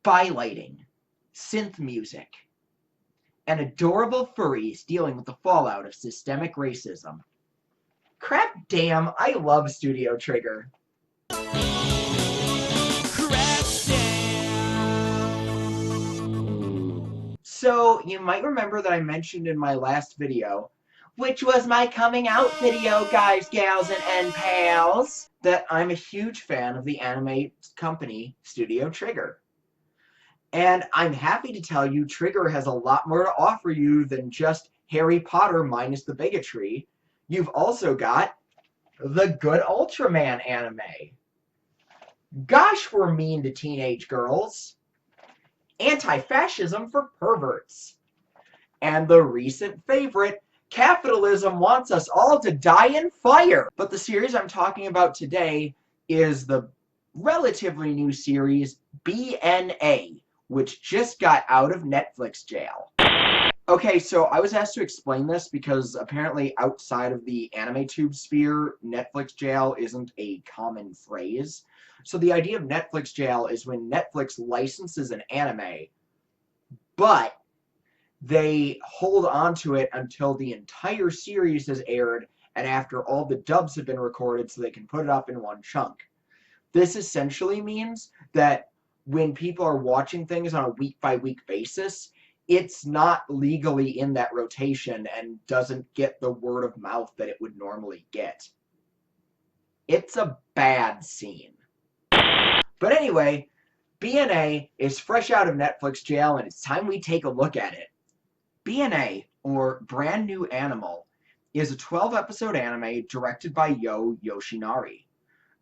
bylighting, synth music, and adorable furries dealing with the fallout of systemic racism. Crap damn, I love Studio Trigger. So, you might remember that I mentioned in my last video, which was my coming out video, guys, gals, and pals, that I'm a huge fan of the anime company Studio Trigger. And I'm happy to tell you Trigger has a lot more to offer you than just Harry Potter minus the bigotry. You've also got the Good Ultraman anime. Gosh, we're mean to teenage girls. Anti-fascism for perverts. And the recent favorite, capitalism wants us all to die in fire. But the series I'm talking about today is the relatively new series BNA, which just got out of Netflix jail. Okay, so I was asked to explain this because apparently outside of the AnimeTube sphere, Netflix jail isn't a common phrase. So the idea of Netflix jail is when Netflix licenses an anime, but they hold on to it until the entire series has aired and after all the dubs have been recorded so they can put it up in one chunk. This essentially means that when people are watching things on a week-by-week basis, it's not legally in that rotation and doesn't get the word of mouth that it would normally get. It's a bad scene. But anyway, BNA is fresh out of Netflix jail and it's time we take a look at it. BNA, or Brand New Animal, is a 12-episode anime directed by Yo Yoshinari.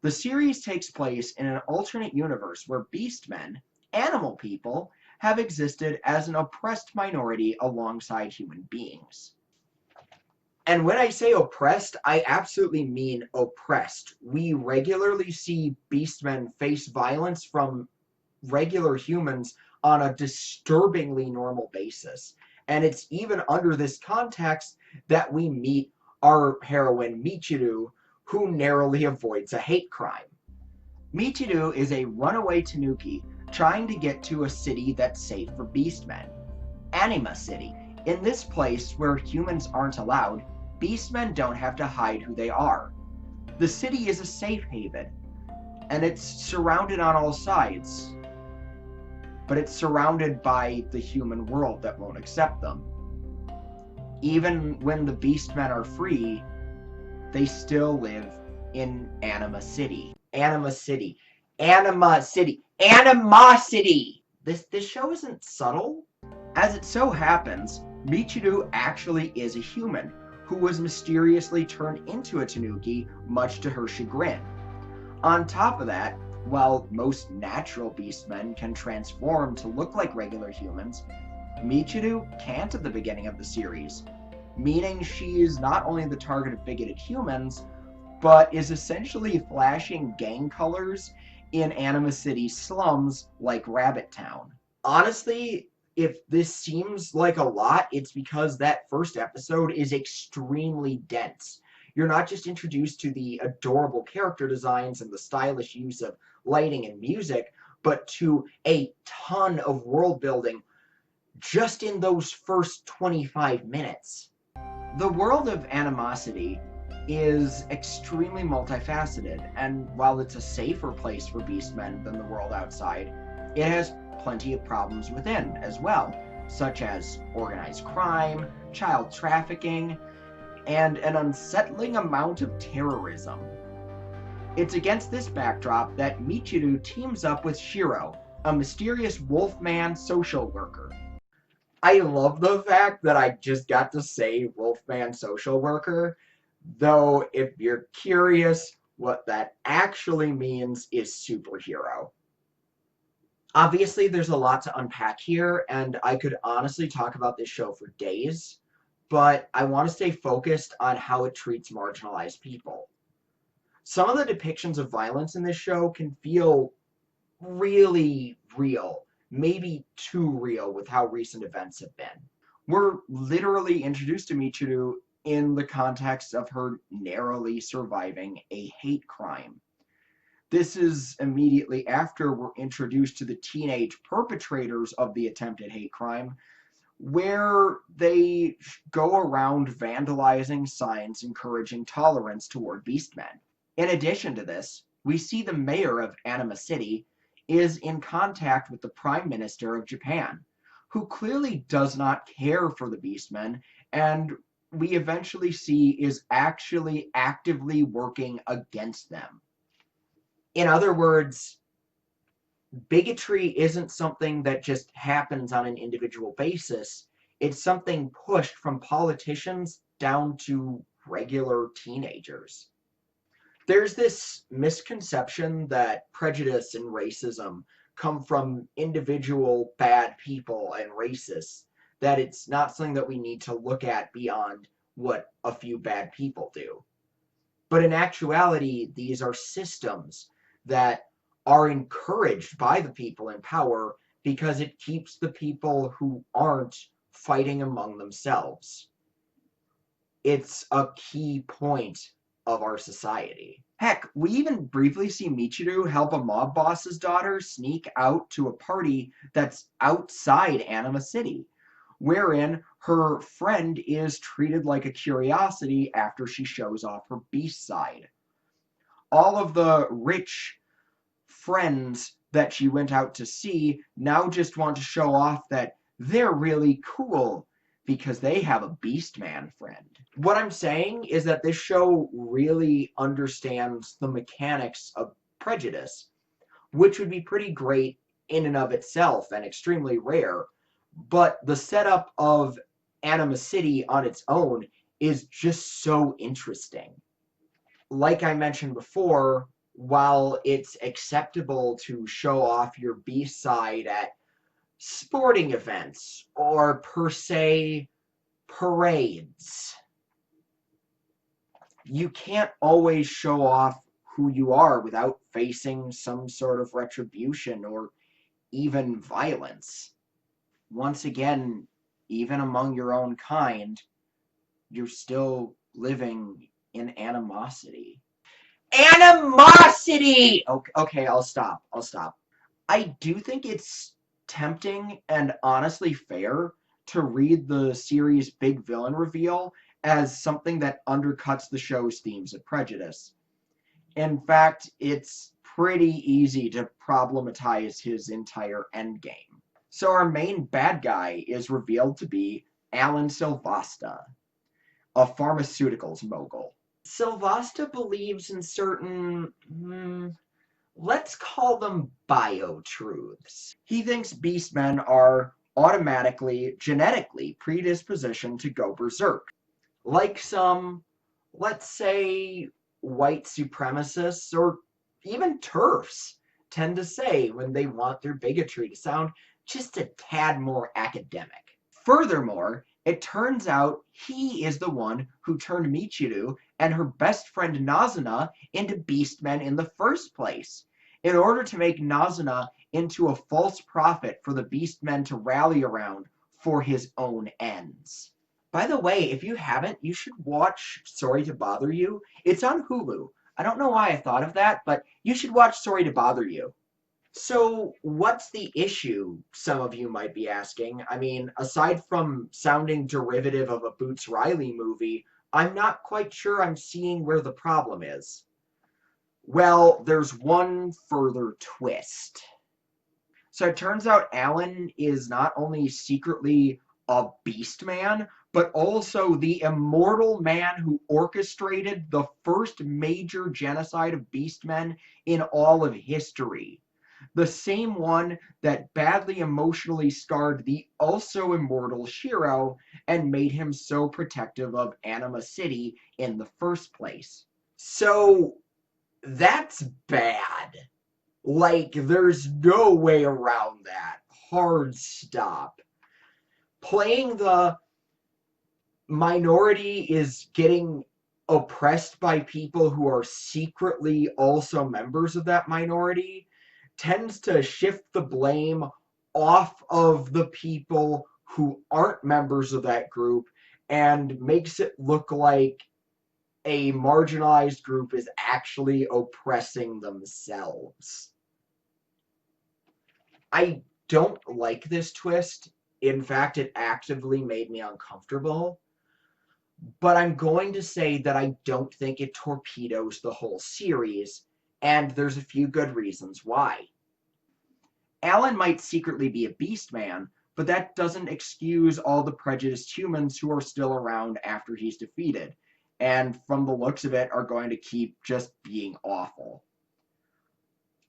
The series takes place in an alternate universe where beastmen, animal people, have existed as an oppressed minority alongside human beings. And when I say oppressed, I absolutely mean oppressed. We regularly see beastmen face violence from regular humans on a disturbingly normal basis. And it's even under this context that we meet our heroine Michiru, who narrowly avoids a hate crime. Michiru is a runaway tanuki trying to get to a city that's safe for beastmen, Anima City. In this place where humans aren't allowed, beastmen don't have to hide who they are. The city is a safe haven, and it's surrounded on all sides, but it's surrounded by the human world that won't accept them. Even when the beastmen are free, they still live in Anima City. Anima City. Anima City. Animosity! This show isn't subtle. As it so happens, Michiru actually is a human who was mysteriously turned into a tanuki, much to her chagrin. On top of that, while most natural beastmen can transform to look like regular humans, Michiru can't at the beginning of the series, meaning she is not only the target of bigoted humans, but is essentially flashing gang colors in Anima City slums like Rabbit Town. Honestly, if this seems like a lot, it's because that first episode is extremely dense. You're not just introduced to the adorable character designs and the stylish use of lighting and music, but to a ton of world building just in those first 25 minutes. The world of Animosity is extremely multifaceted, and while it's a safer place for beastmen than the world outside, it has plenty of problems within as well, such as organized crime, child trafficking, and an unsettling amount of terrorism. It's against this backdrop that Michiru teams up with Shiro, a mysterious wolfman social worker. I love the fact that I just got to say wolfman social worker, though if you're curious, what that actually means is superhero. Obviously, there's a lot to unpack here, and I could honestly talk about this show for days, but I want to stay focused on how it treats marginalized people. Some of the depictions of violence in this show can feel really real, maybe too real with how recent events have been. We're literally introduced to Michiru in the context of her narrowly surviving a hate crime. This is immediately after we're introduced to the teenage perpetrators of the attempted hate crime, where they go around vandalizing signs encouraging tolerance toward beastmen. In addition to this, we see the mayor of Anima City is in contact with the Prime Minister of Japan, who clearly does not care for the beastmen, and we eventually see is actually actively working against them. In other words, bigotry isn't something that just happens on an individual basis. It's something pushed from politicians down to regular teenagers. There's this misconception that prejudice and racism come from individual bad people and racists, that it's not something that we need to look at beyond what a few bad people do. But in actuality, these are systems that are encouraged by the people in power because it keeps the people who aren't fighting among themselves. It's a key point of our society. Heck, we even briefly see Michiru help a mob boss's daughter sneak out to a party that's outside Anima City, wherein her friend is treated like a curiosity after she shows off her beast side. All of the rich friends that she went out to see now just want to show off that they're really cool because they have a beast man friend. What I'm saying is that this show really understands the mechanics of prejudice, which would be pretty great in and of itself and extremely rare, but the setup of Anima City on its own is just so interesting. Like I mentioned before, while it's acceptable to show off your beast side at sporting events or per se parades, you can't always show off who you are without facing some sort of retribution or even violence. Once again, even among your own kind, you're still living in animosity. Animosity! Okay, I'll stop. I do think it's tempting and honestly fair to read the series' big villain reveal as something that undercuts the show's themes of prejudice. In fact, it's pretty easy to problematize his entire endgame. So our main bad guy is revealed to be Alan Silvasta, a pharmaceuticals mogul. Silvasta believes in certain, let's call them bio-truths. He thinks beastmen are automatically, genetically predispositioned to go berserk. Like some, let's say, white supremacists or even TERFs tend to say when they want their bigotry to sound just a tad more academic. Furthermore, it turns out he is the one who turned Michiru and her best friend Nazuna into beastmen in the first place, in order to make Nazuna into a false prophet for the beastmen to rally around for his own ends. By the way, if you haven't, you should watch Sorry to Bother You. It's on Hulu. I don't know why I thought of that, but you should watch Sorry to Bother You. So, what's the issue, some of you might be asking? I mean, aside from sounding derivative of a Boots Riley movie, I'm not quite sure I'm seeing where the problem is. Well, there's one further twist. So it turns out Alan is not only secretly a beast man, but also the immortal man who orchestrated the first major genocide of beastmen in all of history. The same one that badly emotionally scarred the also immortal Shiro and made him so protective of Anima City in the first place. So that's bad. Like, there's no way around that. Hard stop. Playing the minority is getting oppressed by people who are secretly also members of that minority tends to shift the blame off of the people who aren't members of that group and makes it look like a marginalized group is actually oppressing themselves. I don't like this twist. In fact, it actively made me uncomfortable. But I'm going to say that I don't think it torpedoes the whole series, and there's a few good reasons why. Alan might secretly be a beast man, but that doesn't excuse all the prejudiced humans who are still around after he's defeated, and from the looks of it are going to keep just being awful.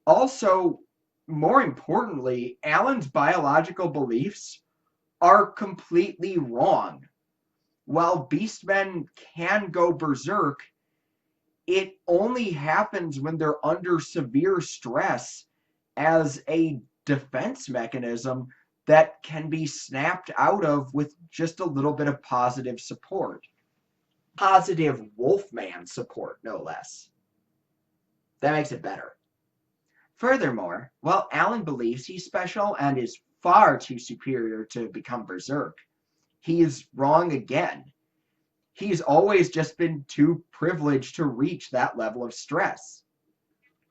Also, more importantly, Alan's biological beliefs are completely wrong. While beastmen can go berserk, it only happens when they're under severe stress as a defense mechanism that can be snapped out of with just a little bit of positive support. Positive wolfman support, no less. That makes it better. Furthermore, while Alan believes he's special and is far too superior to become berserk, he is wrong again. He's always just been too privileged to reach that level of stress.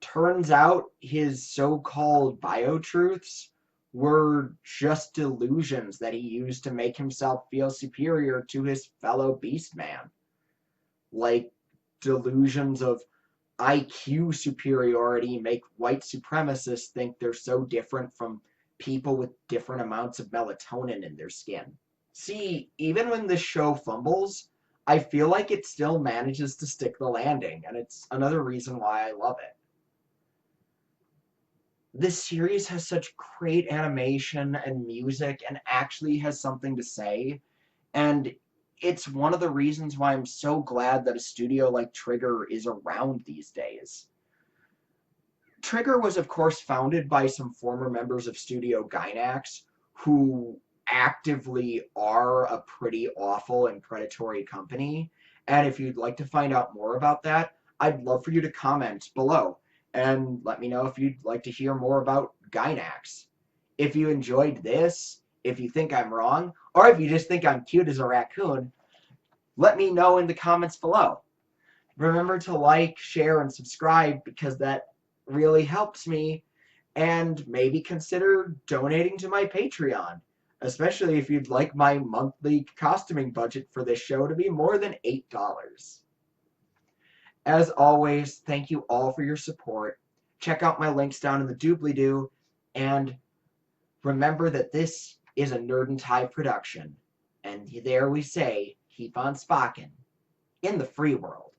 Turns out his so-called bio-truths were just delusions that he used to make himself feel superior to his fellow beastman. Like delusions of IQ superiority make white supremacists think they're so different from people with different amounts of melatonin in their skin. See, even when this show fumbles, I feel like it still manages to stick the landing, and it's another reason why I love it. This series has such great animation and music and actually has something to say, and it's one of the reasons why I'm so glad that a studio like Trigger is around these days. Trigger was, of course, founded by some former members of Studio Gainax who actively are a pretty awful and predatory company. And if you'd like to find out more about that, I'd love for you to comment below and let me know if you'd like to hear more about Gainax. If you enjoyed this, if you think I'm wrong, or if you just think I'm cute as a raccoon, let me know in the comments below. Remember to like, share, and subscribe because that really helps me, and maybe consider donating to my Patreon, especially if you'd like my monthly costuming budget for this show to be more than $8. As always, thank you all for your support. Check out my links down in the doobly-doo, and remember that this is a Nerd and Tie production, and there we say, keep on spockin' in the free world.